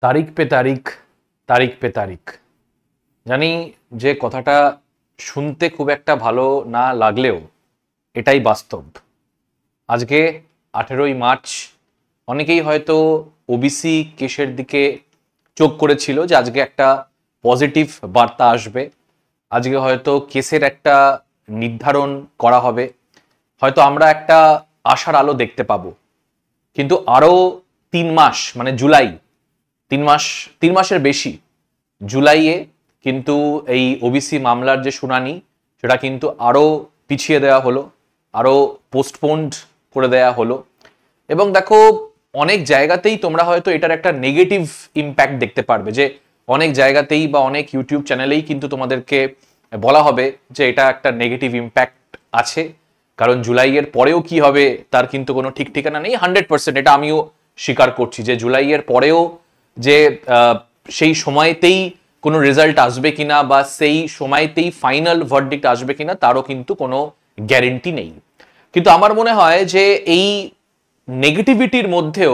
তারিখ পে তারিখ, তারিখ পে তারিখ। জানি যে কথাটা শুনতে খুব একটা ভালো না লাগলেও এটাই বাস্তব। আজকে 18ই মার্চ। অনেকেই হয়তো ওবিসি কেসের দিকে চোখ করেছিল যে আজকে একটা পজিটিভ বার্তা আসবে, আজকে হয়তো কেসের একটা নির্ধারণ করা হবে, হয়তো আমরা একটা আশার আলো দেখতে পাবো। কিন্তু আরো 3 মাস মানে জুলাই, 3 মাসের বেশি, জুলাইয়ে কিন্তু এই ওবিসি মামলার যে শুনানি সেটা কিন্তু আরো পিছিয়ে দেওয়া হলো, আরো পোস্টপোন্ড করে দেওয়া হলো। এবং দেখো, অনেক জায়গাতেই তোমরা হয়তো এটার একটা নেগেটিভ ইম্প্যাক্ট দেখতে পারবে, যে অনেক জায়গাতেই বা অনেক ইউটিউব চ্যানেলেই কিন্তু তোমাদেরকে বলা হবে যে এটা একটা নেগেটিভ ইম্প্যাক্ট আছে, কারণ জুলাইয়ের পরেও কি হবে তার কিন্তু কোনো ঠিক ঠিকানা নেই। 100% এটা আমিও স্বীকার করছি যে জুলাইয়ের পরেও যে সেই সময়তেই কোনো রেজাল্ট আসবে কিনা বা সেই সময়তেই ফাইনাল ভার্ডিক্ট আসবে কিনা তারও কিন্তু কোনো গ্যারেন্টি নেই। কিন্তু আমার মনে হয় যে এই নেগেটিভিটির মধ্যেও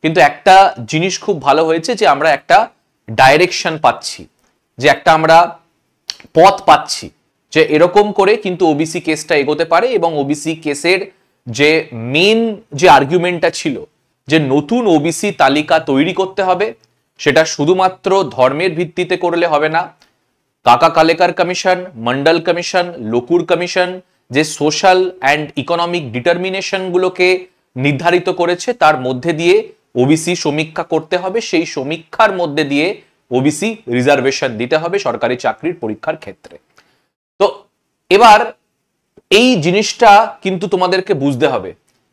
কিন্তু একটা জিনিস খুব ভালো হয়েছে, যে আমরা একটা ডাইরেকশন পাচ্ছি, যে একটা আমরা পথ পাচ্ছি, যে এরকম করে কিন্তু ওবিসি কেসটা এগোতে পারে। এবং ওবিসি কেসের যে মেন যে আর্গুমেন্টটা ছিল যে নতুন ওবিসি তালিকা তৈরি করতে হবে, সেটা শুধুমাত্র ধর্মের ভিত্তিতে করলে হবে না। কাকা কালেকার কমিশন, মন্ডল কমিশন, লোকুর কমিশন যে সোশ্যাল অ্যান্ড ইকোনমিক ডিটারমিনেশন গুলোকে নির্ধারিত করেছে, তার মধ্যে দিয়ে ওবিসি সমীক্ষা করতে হবে, সেই সমীক্ষার মধ্যে দিয়ে ওবিসি রিজার্ভেশন দিতে হবে সরকারি চাকরির পরীক্ষার ক্ষেত্রে। তো এবার এই জিনিসটা কিন্তু তোমাদেরকে বুঝতে হবে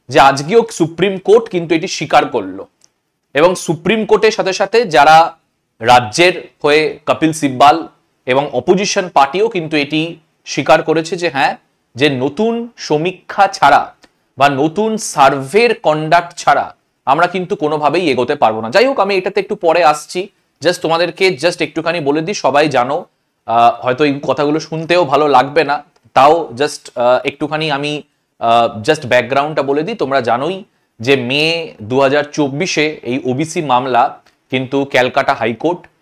যে আজকেও সুপ্রিম কোর্ট কিন্তু এটি স্বীকার করলো, এবং সুপ্রিম কোর্টের সাথে সাথে যারা রাজ্যের হয়ে কপিল সিব্বাল এবং অপোজিশন পার্টিও কিন্তু এটি স্বীকার করেছে যে হ্যাঁ, যে নতুন সমীক্ষা ছাড়া বা নতুন সার্ভের কন্ডাক্ট ছাড়া আমরা কিন্তু কোনোভাবেই এগোতে পারবো না। যাই হোক, আমি এটাতে একটু পরে আসছি। জাস্ট তোমাদেরকে একটুখানি বলে দিই, সবাই জানো, হয়তো এই কথাগুলো শুনতেও ভালো লাগবে না, তাও জাস্ট একটুখানি আমি জাস্ট ব্যাকগ্রাউন্ডটা বলে দিই। তোমরা জানোই যে মে 2024-এ এই ওবিসি মামলা কিন্তু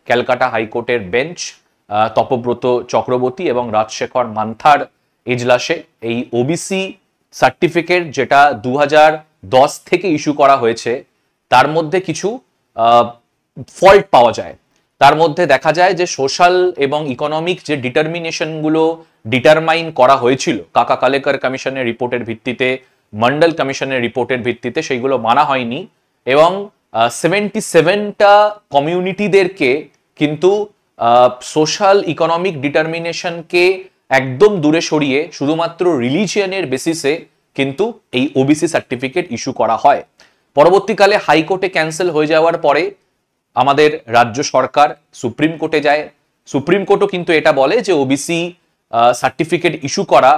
ক্যালকাটা হাইকোর্টের বেঞ্চ তপব্রত চক্রবর্তী এবং রাজশেখর মান্থার এজলাসে এই ওবিসি সার্টিফিকেট যেটা 2010 থেকে ইস্যু করা হয়েছে, তার মধ্যে কিছু ফল্ট পাওয়া যায়। তার মধ্যে দেখা যায় যে সোশ্যাল এবং ইকোনমিক যে ডিটারমিনেশনগুলো ডিটারমাইন করা হয়েছিল কাকা কালেকার কমিশনের রিপোর্টের ভিত্তিতে, মন্ডল কমিশনের রিপোর্টের ভিত্তিতে, সেইগুলো মানা হয়নি। এবং 77টা কমিউনিটিদেরকে কিন্তু সোশ্যাল ইকোনমিক ডিটারমিনেশনকে একদম দূরে সরিয়ে শুধুমাত্র রিলিজিয়নের বেসিসে কিন্তু এই ওবিসি সার্টিফিকেট ইস্যু করা হয়। পরবর্তীকালে হাইকোর্টে ক্যান্সেল হয়ে যাওয়ার পরে আমাদের রাজ্য সরকার সুপ্রিম কোর্টে যায়। সুপ্রিম কোর্টও কিন্তু এটা বলে যে ওবিসি সার্টিফিকেট ইস্যু করা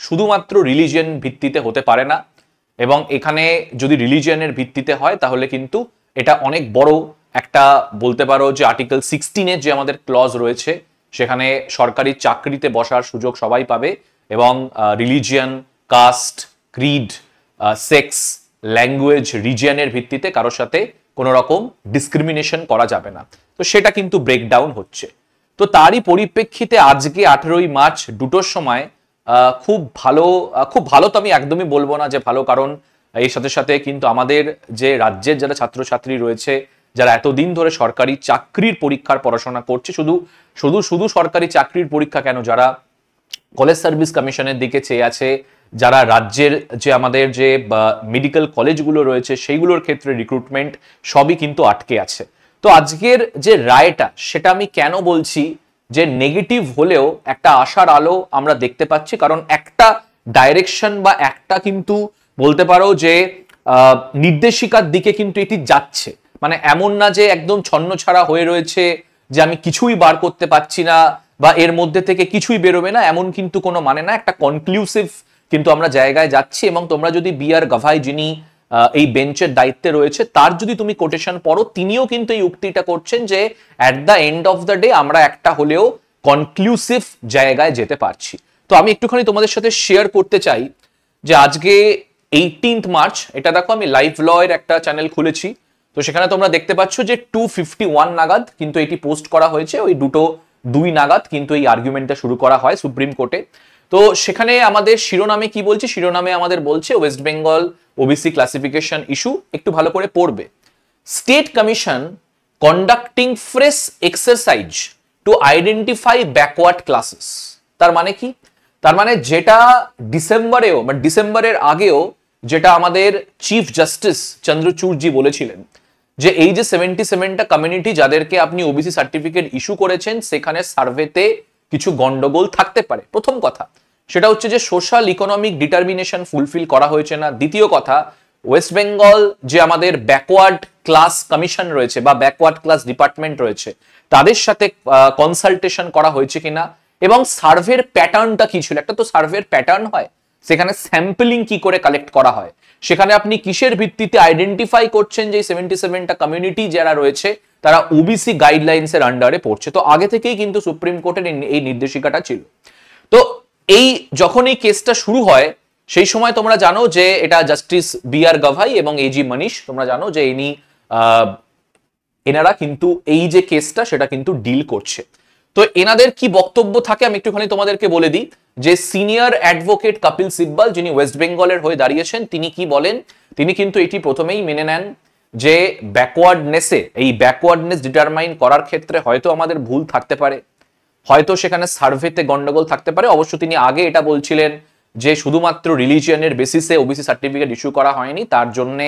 শুধুমাত্র রিলিজিয়ন ভিত্তিতে হতে পারে না, এবং এখানে যদি রিলিজিয়নের ভিত্তিতে হয় তাহলে কিন্তু এটা অনেক বড় একটা, বলতে পারো যে আর্টিকেল 16-এর যে আমাদের ক্লজ রয়েছে, সেখানে সরকারি চাকরিতে বসার সুযোগ সবাই পাবে, এবং religion, caste, creed, sex, language, রিজিয়নের ভিত্তিতে কারোর সাথে কোনো রকম ডিসক্রিমিনেশন করা যাবে না। তো সেটা কিন্তু ব্রেকডাউন হচ্ছে। তো তারই পরিপ্রেক্ষিতে আজকে 18ই মার্চ 2টোর সময় খুব ভালো তো আমি একদমই বলবো না যে ভালো, কারণ এর সাথে সাথে কিন্তু আমাদের যে রাজ্যের যারা ছাত্রছাত্রী রয়েছে, যারা এতদিন ধরে সরকারি চাকরির পরীক্ষার পড়াশোনা করছে, শুধু সরকারি চাকরির পরীক্ষা কেন, যারা কলেজ সার্ভিস কমিশনের দিকে চেয়ে আছে, যারা রাজ্যের যে আমাদের যে মেডিকেল কলেজগুলো রয়েছে সেইগুলোর ক্ষেত্রে রিক্রুটমেন্ট সবই কিন্তু আটকে আছে। তো আজকের যে রায়টা, সেটা আমি কেন বলছি যে নেগেটিভ হলেও একটা আশার আলো আমরা দেখতে পাচ্ছি, কারণ একটা ডাইরেকশন বা একটা কিন্তু বলতে পারো যে নির্দেশিকার দিকে কিন্তু এটি যাচ্ছে। মানে এমন না যে একদম ছন্নছাড়া হয়ে রয়েছে, যে আমি কিছুই বার করতে পারছি না বা এর মধ্যে থেকে কিছুই বেরোবে না, এমন কিন্তু কোনো মানে না। একটা কনক্লুসিভ কিন্তু আমরা জায়গায় যাচ্ছি। এবং তোমরা যদি বি আর গাভাই, যিনি এই বেঞ্চের দায়িত্বে রয়েছে, তার যদি তুমি কোটেশন পড়ো, তিনিও কিন্তু এই উক্তিটা করছেন যে at the end of the day আমরা একটা হলেও কনক্লুসিভ জায়গায় যেতে পারছি। তো আমি একটুখানি তোমাদের সাথে শেয়ার করতে চাই যে আজকে 18th মার্চ, এটা দেখো আমি লাইভ ল এর একটা চ্যানেল খুলেছি, তো সেখানে তোমরা দেখতে পাচ্ছ যে 251 নাগাদ কিন্তু এটি পোস্ট করা হয়েছে, ওই 2 নাগাদ কিন্তু এই আর্গুমেন্টটা শুরু করা হয় সুপ্রিম কোর্টে। তো সেখানে আমাদের শিরোনামে কি বলছে, শিরোনামে আমাদের বলছে West Bengal OBC classification issue, একটু ভালো করে পড়বে। State commission conducting fresh exercise to identify backward classes. তার মানে কি? তার মানে যেটা ডিসেম্বরেও বা ডিসেম্বরের আগেও যেটা আমাদের চিফ জাস্টিস চন্দ্রচূড়জি বলেছিলেন যে এই যে 77টা কমিউনিটি যাদেরকে আপনি ওবিসি সার্টিফিকেট ইস্যু করেছেন সেখানে সার্ভেতে কিছু গন্ডগোল থাকতে পারে। প্রথম কথা সেটা হচ্ছে যে সোশ্যাল ইকোনমিক ডিটারমিনেশন ফুলফিল করা হয়েছে না। দ্বিতীয় কথা, ওয়েস্ট বেঙ্গল যে আমাদের ব্যাকওয়ার্ড ক্লাস কমিশন রয়েছে বা ব্যাকওয়ার্ড ক্লাস ডিপার্টমেন্ট রয়েছে তাদের সাথে কনসালটেশন করা হয়েছে কিনা, এবং সার্ভের প্যাটার্নটা কি ছিল। একটা তো সার্ভের প্যাটার্ন হয়, সেখানে স্যাম্পলিং কি করে কালেক্ট করা হয়, সেখানে আপনি কিসের ভিত্তিতে আইডেন্টিফাই করছেন যে 77টা কমিউনিটি যারা রয়েছে তারা ওবিসি গাইডলাইন্স এর আন্ডারে পড়ছে। তো আগে থেকেই কিন্তু সুপ্রিম কোর্টের এই নির্দেশিকাটা ছিল। তো এই যখন এই কেসটা শুরু হয় সেই সময় তোমরা জানো যে এটা জাস্টিস বি.আর. গাভাই এবং এজি মনীষ, তোমরা জানো যে এনারা কিন্তু এই যে কেসটা সেটা কিন্তু ডিল করছে। তো এনাদের কি বক্তব্য থাকে আমি একটুখানি তোমাদেরকে বলে দিই। যে সিনিয়র অ্যাডভোকেট কপিল সিব্বল যিনি ওয়েস্ট বেঙ্গলের হয়ে দাঁড়িয়েছেন তিনি কি বলেন, তিনি কিন্তু এটি প্রথমেই মেনে নেন যে এই ব্যাকওয়ার্ডনেস ডিটারমাইন করার ক্ষেত্রে হয়তো আমাদের ভুল থাকতে পারে, হয়তো সেখানে সার্ভেতে গন্ডগোল থাকতে পারে। অবশ্য তিনি আগে এটা বলছিলেন যে শুধুমাত্র রিলিজিয়নের বেসিসে ওবিসি সার্টিফিকেট ইস্যু করা হয়নি, তার জন্য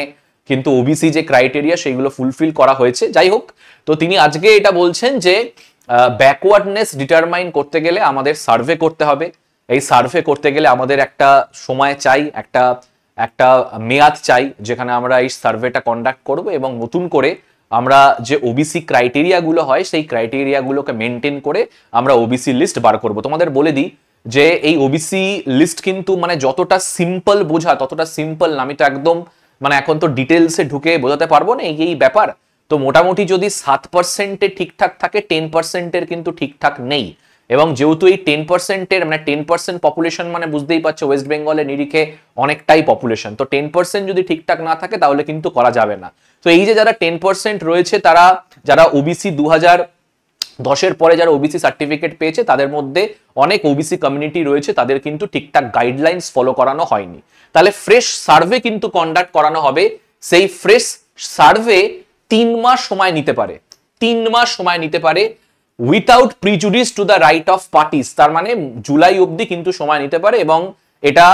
কিন্তু ওবিসি যে ক্রাইটেরিয়া সেগুলো ফুলফিল করা হয়েছে। যাই হোক, তো তিনি আজকে এটা বলছেন যে ব্যাকওয়ার্ডনেস ডিটারমাইন করতে গেলে আমাদের সার্ভে করতে হবে। এই সার্ভে করতে গেলে আমাদের একটা সময় চাই, একটা মেয়াদ চাই যেখানে আমরা এই সার্ভেটা কন্ডাক্ট করব এবং নতুন করে আমরা যে ওবিসি ক্রাইটেরিয়াগুলো হয় সেই ক্রাইটেরিয়াগুলোকে মেনটেন করে আমরা ওবিসি লিস্ট বার করব। তোমাদের বলে দিই যে এই ওবিসি লিস্ট কিন্তু মানে যতটা সিম্পল বোঝা ততটা সিম্পল না। আমি তো একদম মানে এখন তো ডিটেলসে ঢুকে বোঝাতে পারবো না এই ব্যাপার। তো মোটামুটি যদি 7% ঠিকঠাক থাকে 10% কিন্তু ঠিকঠাক নেই। এবং যেহেতু এই 10% মানে 10% পপুলেশন মানে বুঝতেই পারছো ওয়েস্ট বেঙ্গলের নিরিখে অনেকটাই পপুলেশন। তো 10% যদি ঠিকঠাক না থাকে তাহলে কিন্তু করা যাবে না। তো এই যে যারা 10% রয়েছে তারা যারা ওবিসি 2010-এর পরে যারা ওবিসি সার্টিফিকেট পেয়েছে তাদের মধ্যে অনেক ওবিসি কমিউনিটি রয়েছে, তাদের কিন্তু ঠিকঠাক গাইডলাইন্স ফলো করানো হয়নি। তাহলে ফ্রেশ সার্ভে কিন্তু কন্ডাক্ট করানো হবে। সেই ফ্রেশ সার্ভে 3 মাস সময় নিতে পারে, 3 মাস সময় নিতে পারে without prejudice to the right of parties. তার মানে জুলাই অবধি কিন্তু সময় নিতে পারে। এবং এটা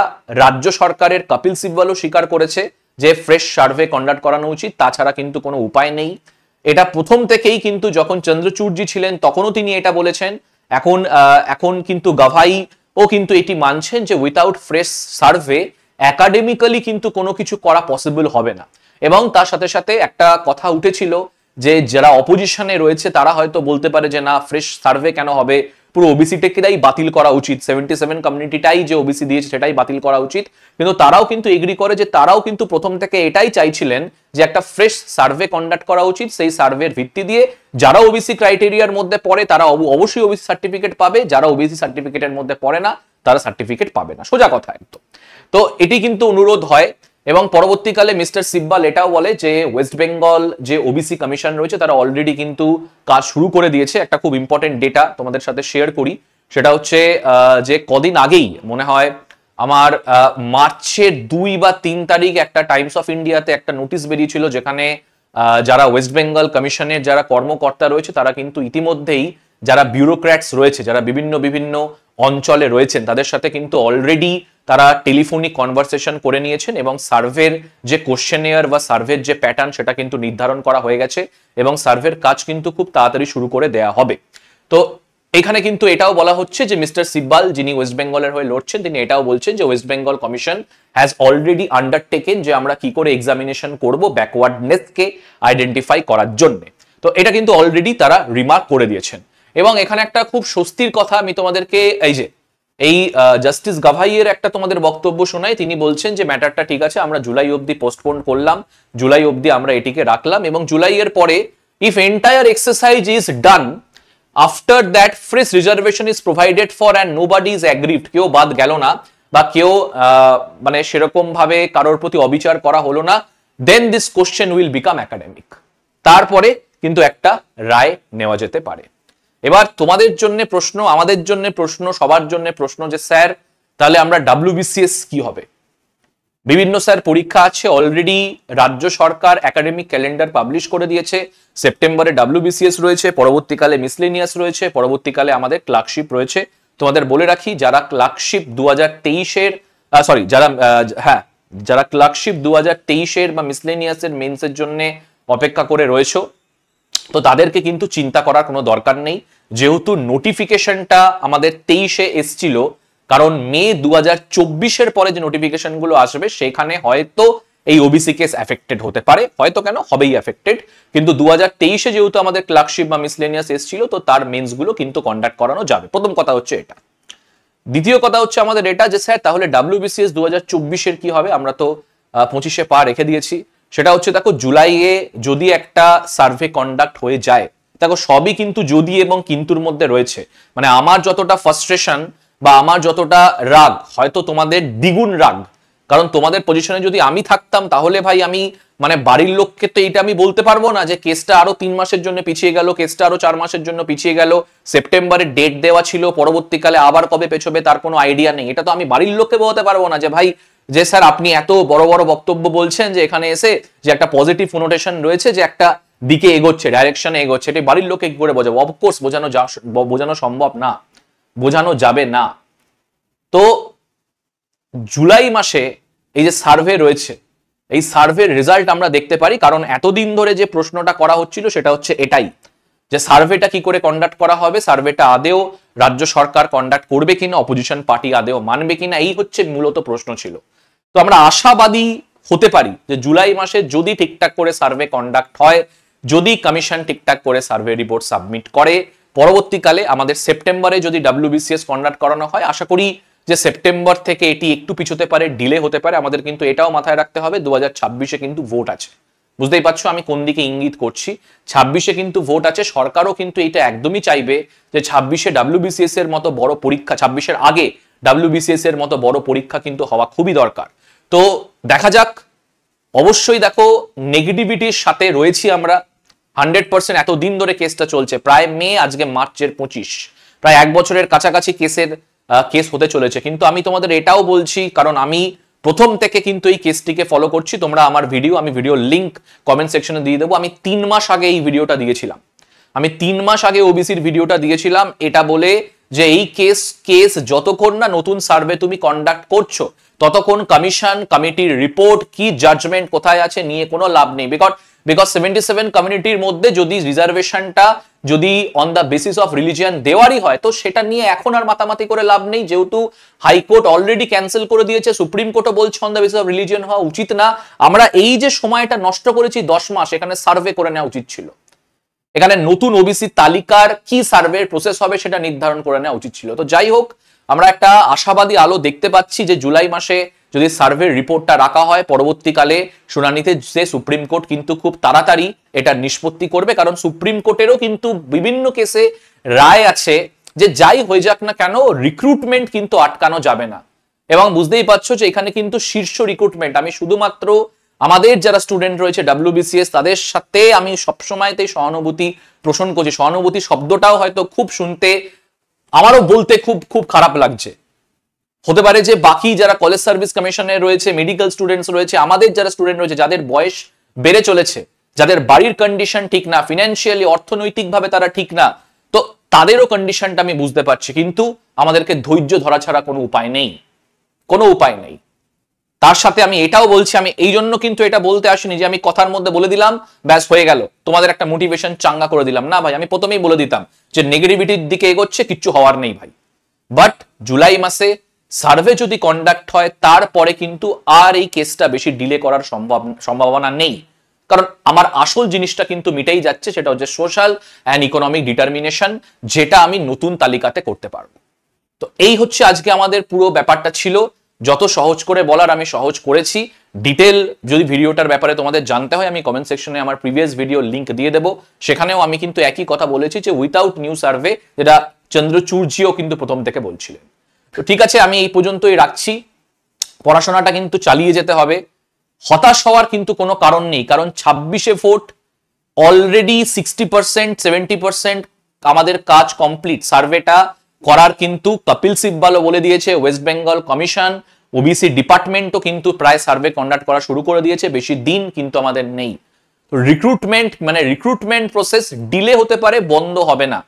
রাজ্য সরকারের কপিল সিব্বলও স্বীকার করেছে যে ফ্রেশ সার্ভে কন্ডাক্ট করানো উচিত, তাছাড়া কিন্তু কোনো উপায় নেই। এটা প্রথম থেকেই কিন্তু যখন চন্দ্রচূড়জি ছিলেন তখনও তিনি এটা বলেছেন। এখন কিন্তু গাভাই ও কিন্তু এটি মানছেন যে উইথাউট ফ্রেশ সার্ভে একাডেমিক্যালি কিন্তু কোনো কিছু করা পসিবল হবে না। এবং তার সাথে সাথে একটা কথা উঠেছিল যে যারা অপোজিশনে রয়েছে তারা হয়তো বলতে পারে যে না ফ্রেশ সার্ভে কেন হবে, পুরো ওবিসিটাকেই বাতিল করা উচিত, 77 কমিউনিটিটাই যে ওবিসি দিয়েছে সেটাই বাতিল করা উচিত। কিন্তু তারাও কিন্তু এগ্রি করে যে তারাও কিন্তু প্রথম থেকে এটাই চাইছিলেন যে একটা ফ্রেশ সার্ভে কন্ডাক্ট করা উচিত। সেই সার্ভের ভিত্তি দিয়ে যারা ওবিসি ক্রাইটেরিয়ার মধ্যে পড়ে তারা অবশ্যই ওবিসি সার্টিফিকেট পাবে, যারা ওবিসি সার্টিফিকেটের মধ্যে পড়ে না তারা সার্টিফিকেট পাবে না, সোজা কথা একদম। তো এটি কিন্তু অনুরোধ হয়। এবং পরবর্তীকালে মিস্টার সিব্বল এটাও বলে যে ওয়েস্ট বেঙ্গল যে ওবিসি কমিশন রয়েছে তারা অলরেডি কিন্তু কাজ শুরু করে দিয়েছে। একটা খুব ইম্পর্টেন্ট ডেটা তোমাদের সাথে শেয়ার করি, সেটা হচ্ছে যে কদিন আগেই মনে হয় আমার মার্চের 2 বা 3 তারিখ একটা টাইমস অফ ইন্ডিয়াতে একটা নোটিশ বেরিয়েছিল যেখানে যারা ওয়েস্ট বেঙ্গল কমিশনের যারা কর্মকর্তা রয়েছে তারা কিন্তু ইতিমধ্যেই যারা বিউরোক্র্যাটস রয়েছে যারা বিভিন্ন অঞ্চলে রয়েছেন তাদের সাথে কিন্তু অলরেডি তারা টেলিফোনিক কনভারসেশন করে নিয়েছেন এবং সার্ভের যে কোশ্চেনিয়ার বা সার্ভের যে প্যাটার্ন সেটা কিন্তু নির্ধারণ করা হয়ে গেছে এবং সার্ভের কাজ কিন্তু খুব তাড়াতাড়ি শুরু করে দেয়া হবে। তো এখানে কিন্তু এটাও বলা হচ্ছে যে মিস্টার সিব্বল যিনি ওয়েস্ট বেঙ্গলের হয়ে লড়ছেন তিনি এটাও বলছেন যে West Bengal commission has already undertaken যে আমরা কি করে এক্সামিনেশন করব ব্যাকওয়ার্ডনেসকে আইডেন্টিফাই করার জন্য। তো এটা কিন্তু অলরেডি তারা রিমার্ক করে দিয়েছেন। এবং এখানে একটা খুব স্বস্তির কথা আমি তোমাদেরকে এই জাস্টিস গাভাইয়ের একটা তোমাদের বক্তব্য শোনাই। তিনি বলছেন যে ম্যাটারটা ঠিক আছে, আমরা জুলাই অবধি পোস্টপোন করলাম, জুলাই অবধি আমরা এটিকে রাখলাম এবং জুলাইয়ের পরে if entire exercise is done after that fresh reservation is provided for and nobody is aggrieved, কেউ বাদ গেল না বা কেউ মানে সেরকম ভাবে কারোর প্রতি অবিচার করা হলো না, then this question will become academic. তারপরে কিন্তু একটা রায় নেওয়া যেতে পারে। এবার তোমাদের জন্য প্রশ্ন, আমাদের জন্য প্রশ্ন, সবার জন্য প্রশ্ন যে স্যার তাহলে আমরা WBCS কি হবে? বিভিন্ন স্যার পরীক্ষা আছে, অলরেডি রাজ্য সরকার একাডেমিক ক্যালেন্ডার পাবলিশ করে দিয়েছে। সেপ্টেম্বরে WBCS রয়েছে, পরবর্তীকালে মিসলেনিয়াস রয়েছে, পরবর্তীকালে আমাদের ক্লার্কশিপ রয়েছে। তোমাদের বলে রাখি, যারা ক্লার্কশিপ 2023-এর যারা ক্লার্কশিপ 2023-এর বা মিসলেনিয়াসের মেন্সের জন্য অপেক্ষা করে রয়েছে, তো তাদেরকে কিন্তু চিন্তা করার কোনো দরকার নেই, যেহেতু নোটিফিকেশনটা আমাদের 23-এ এসছিল। কারণ মে 2024-এর পরে যে নোটিফিকেশন গুলো আসবে সেখানে হয়তো এই ওবিসি কেস এফেক্টেড হতে পারে, হয়তো কেন হবেই এফেক্টেড। কিন্তু 2023-এ যেহেতু আমাদের ক্লার্কশিপ বা মিসলেনিয়াস এসছিল, তো তার মেন্স গুলো কিন্তু কন্ডাক্ট করানো যাবে। প্রথম কথা হচ্ছে এটা। দ্বিতীয় কথা হচ্ছে আমাদের এটা যে স্যার তাহলে WBCS 2024-এর কি হবে? আমরা তো 25-এ পা রেখে দিয়েছি। সেটা হচ্ছে দেখো, জুলাইয়ে যদি একটা সার্ভে কন্ডাক্ট হয়ে যায়, দেখো সবই কিন্তু যদি এবং কিন্তুর মধ্যে রয়েছে। মানে আমার যতটা ফ্রাস্ট্রেশন বা আমার যতটা রাগ, হয়তো তোমাদের দ্বিগুণ রাগ। কারণ তোমাদের পজিশনে যদি আমি থাকতাম, তাহলে ভাই আমি মানে বাড়ির লোককে তো এইটা আমি বলতে পারবো না যে কেসটা আরো 3 মাসের জন্য পিছিয়ে গেল, কেসটা আরো 4 মাসের জন্য পিছিয়ে গেল, সেপ্টেম্বরে ডেট দেওয়া ছিল, পরবর্তীকালে আবার কবে পেছবে তার কোনো আইডিয়া নেই। এটা তো আমি বাড়ির লোককে বলতে পারবো না যে ভাই, যে স্যার আপনি এত বড় বড় বক্তব্য বলছেন যে এখানে এসে যে একটা পজিটিভ কনোটেশন রয়েছে, যে একটা দিকে এগোচ্ছে, ডাইরেকশনে এগোচ্ছে, এটা বাড়ির লোককে কি করে বোঝাবো? অফকোর্স বোঝানো সম্ভব না, বোঝানো যাবে না। তো জুলাই মাসে এই যে সার্ভে রয়েছে, এই সার্ভের রেজাল্ট আমরা দেখতে পারি। কারণ এতদিন ধরে যে প্রশ্নটা করা হচ্ছিল সেটা হচ্ছে এটাই, যে সার্ভেটা কি করে কন্ডাক্ট করা হবে, সার্ভেটা আদেও রাজ্য সরকার কন্ডাক্ট করবে কিনা, অপোজিশন পার্টি আদেও মানবে কিনা, এই হচ্ছে মূলত প্রশ্ন ছিল। তো আমরা আশাবাদী হতে পারি যে জুলাই মাসে যদি ঠিকঠাক করে সার্ভে কন্ডাক্ট হয়, যদি কমিশন ঠিকঠাক করে সার্ভে রিপোর্ট সাবমিট করে, পরবর্তীকালে আমাদের সেপ্টেম্বরে যদি WBCS কন্ডাক্ট করানো হয়, আশা করি যে সেপ্টেম্বর থেকে এটি একটু পিছোতে পারে, ডিলে হতে পারে। আমাদের কিন্তু এটাও মাথায় রাখতে হবে 2026-এ কিন্তু ভোট আছে। বুঝতেই পারছো আমি কোন দিকে ইঙ্গিত করছি। 26-এ কিন্তু ভোট আছে, সরকারও কিন্তু এটা একদমই চাইবে যে 26-এ WBCS এর মতো বড় পরীক্ষা, 26-এর আগে WBCS এর মতো বড় পরীক্ষা কিন্তু হওয়া খুবই দরকার। তো দেখা যাক। অবশ্যই দেখো, নেগেটিভিটির সাথে রয়েছি আমরা 100%। এতদিন ধরে কেসটা চলছে, প্রায় মে, আজকে মার্চের 25, প্রায় 1 বছরের কাছাকাছি কেস হতে চলেছে। কিন্তু আমি তোমাদের এটাও বলছি, কারণ আমি প্রথম থেকে কিন্তু এই কেসটিকে ফলো করছি। তোমরা আমার আমি ভিডিও লিঙ্ক কমেন্ট সেকশনে দিয়ে দেবো। আমি 3 মাস আগে এই ভিডিওটা দিয়েছিলাম, আমি 3 মাস আগে ওবিসির ভিডিওটা দিয়েছিলাম, এটা বলে যে এই কেস যতক্ষণ না নতুন সার্ভে তুমি কন্ডাক্ট করছো, ততক্ষণ কমিশন কমিটির রিপোর্ট কি জাজমেন্ট কোথায় আছে নিয়ে কোনো লাভ নেই। বিকজ 77 কমিউনিটির মধ্যে যদি রিজার্ভেশনটা যদি on the basis of religion দেওয়ারই হয়, তো সেটা নিয়ে এখন আর মাতামাতি করে লাভ নেই, যেহেতু হাইকোর্ট অলরেডি ক্যান্সেল করে দিয়েছে, সুপ্রিম কোর্টও বলছে on the basis of religion হওয়া উচিত না। আমরা এই যে সময়টা নষ্ট করেছি 10 মাস, এখানে সার্ভে করে নেওয়া উচিত ছিল। এখানে নতুন ওবিসি তালিকার কি সার্ভে প্রসেস হবে সেটা নির্ধারণ করে নেওয়া উচিত ছিল। তো যাই হোক, আমরা একটা আশাবাদী আলো দেখতে পাচ্ছি যে জুলাই মাসে যদি সার্ভের রিপোর্টটা রাখা হয়, পরবর্তীকালে শুনানিতে যে সুপ্রিম কোর্ট কিন্তু খুব তাড়াতাড়ি এটা নিষ্পত্তি করবে। কারণ সুপ্রিম কোর্টেরও কিন্তু বিভিন্ন কেসে রায় আছে যে যাই হয়ে যাক না কেন, রিক্রুটমেন্ট কিন্তু আটকানো যাবে না। এবং বুঝতেই পারছো যে এখানে কিন্তু শীর্ষ রিক্রুটমেন্ট, আমি শুধুমাত্র আমাদের যারা স্টুডেন্ট রয়েছে WBCS তাদের সাথে আমি সবসময়তেই সহানুভূতি পোষণ করছি। সহানুভূতি শব্দটাও হয়তো খুব শুনতে, আমারও বলতে খুব খুব খারাপ লাগছে। হতে পারে যে বাকি যারা কলেজ সার্ভিস কমিশনে রয়েছে, মেডিকেল স্টুডেন্টস রয়েছে, আমাদের যারা স্টুডেন্ট রয়েছে, যাদের বয়স বেড়ে চলেছে, যাদের বাড়ির কন্ডিশন ঠিক না, ফিনান্সিয়ালি অর্থনৈতিকভাবে তারা ঠিক না, তো তাদেরও কন্ডিশনটা আমি বুঝতে পারছি। কিন্তু আমাদেরকে ধৈর্য ধরা ছাড়া কোনো উপায় নেই, কোনো উপায় নেই। তার সাথে আমি এটাও বলছি, আমি এই জন্য কিন্তু এটা বলতে আসিনি যে আমি কথার মধ্যে বলে দিলাম ব্যাস হয়ে গেল, তোমাদের একটা মোটিভেশন চাঙ্গা করে দিলাম, না ভাই। আমি প্রথমেই বলে দিতাম যে নেগেটিভিটির দিকে এগোচ্ছে, কিচ্ছু হওয়ার নেই ভাই। বাট জুলাই মাসে সার্ভে যদি কন্ডাক্ট হয়, তারপরে কিন্তু আর এই কেসটা বেশি ডিলে করার সম্ভাবনা নেই। কারণ আমার আসল জিনিসটা কিন্তু মিটেই যাচ্ছে, সেটা হচ্ছে সোশ্যাল অ্যান্ড ইকোনমিক ডিটারমিনেশন, যেটা আমি নতুন তালিকাতে করতে পারবো। তো এই হচ্ছে আজকে আমাদের পুরো ব্যাপারটা ছিল। যত সহজ করে বলার আমি সহজ করেছি। ডিটেল যদি ভিডিওটার ব্যাপারে তোমাদের জানতে হয়, আমি কমেন্ট সেকশনে আমার প্রিভিয়াস ভিডিও লিংক দিয়ে দেবো। সেখানেও আমি কিন্তু একই কথা বলেছি যে উইথাউট নিউ সার্ভে, যেটা চন্দ্রচূড়জিও কিন্তু প্রথম থেকে বলছিলেন। তো ঠিক আছে, আমি এই পর্যন্তই রাখছি। পড়াশোনাটা কিন্তু চালিয়ে যেতে হবে। হতাশ হওয়ার কিন্তু কোনো কারণ নেই, কারণ 26-এ ভোট, অলরেডি 60% 70% আমাদের কাজ কমপ্লিট। সার্ভেটা করার কিন্তু কপিল সিব্বালও বলে দিয়েছে, ওয়েস্ট বেঙ্গল কমিশন, ওবিসি ডিপার্টমেন্টও কিন্তু প্রায় সার্ভে কন্ডাক্ট করা শুরু করে দিয়েছে, বেশি দিন কিন্তু আমাদের নেই। রিক্রুটমেন্ট প্রসেস ডিলে হতে পারে, বন্ধ হবে না।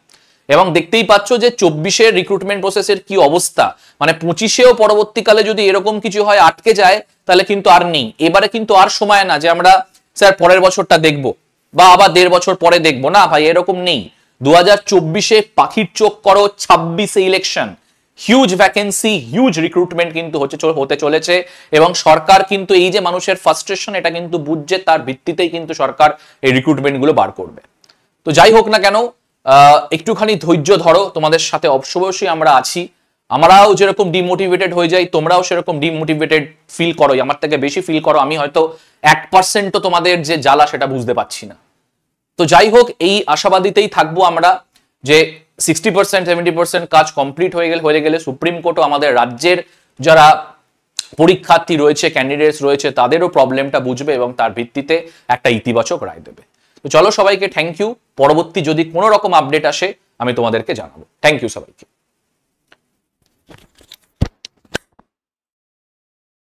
এবং দেখতেই পাচ্ছ যে 24-এর রিক্রুটমেন্ট প্রসেসের কি অবস্থা, মানে 25-এও পরবর্তীকালে যদি এরকম কিছু হয়, আটকে যায়, তাহলে কিন্তু আর নেই। এবারে কিন্তু আর সময় না যে আমরা স্যার পরের বছরটা দেখবো বা আবার 1.5 বছর পরে দেখবো, না ভাই এরকম নেই। 2024-এ পাখির চোখ করো, 26-এ election, huge vacancy, huge recruitment কিন্তু হতে চলেছে। এবং সরকার কিন্তু এই যে মানুষের ফ্রাস্ট্রেশন, এটা কিন্তু বুঝছে, তার ভিত্তিতেই কিন্তু সরকার এই রিক্রুটমেন্ট গুলো বার করবে। তো যাই হোক না কেন, একটুখানি ধৈর্য ধরো, তোমাদের সাথে অবশ্যই আমরা আছি। আমরাও যেরকম ডিমোটিভেটেড হয়ে যাই, তোমরাও সেরকম ডিমোটিভেটেড ফিল করো, আমার থেকে বেশি ফিল করো। আমি হয়তো 1% তোমাদের যে জ্বালা সেটা বুঝতে পারছি না। তো যাই হোক, এই আশাবাদীতেই থাকবো আমরা যে 60% 70% কাজ কমপ্লিট হয়ে গেলে সুপ্রিম কোর্টও আমাদের রাজ্যের যারা পরীক্ষার্থী রয়েছে, ক্যান্ডিডেটস রয়েছে, তাদেরও প্রবলেমটা বুঝবে এবং তার ভিত্তিতে একটা ইতিবাচক রায় দেবে। তো চলো সবাইকে থ্যাংক ইউ। পরবর্তী যদি কোনো রকম আপডেট আসে আমি তোমাদেরকে জানাবো। থ্যাংক ইউ সবাইকে।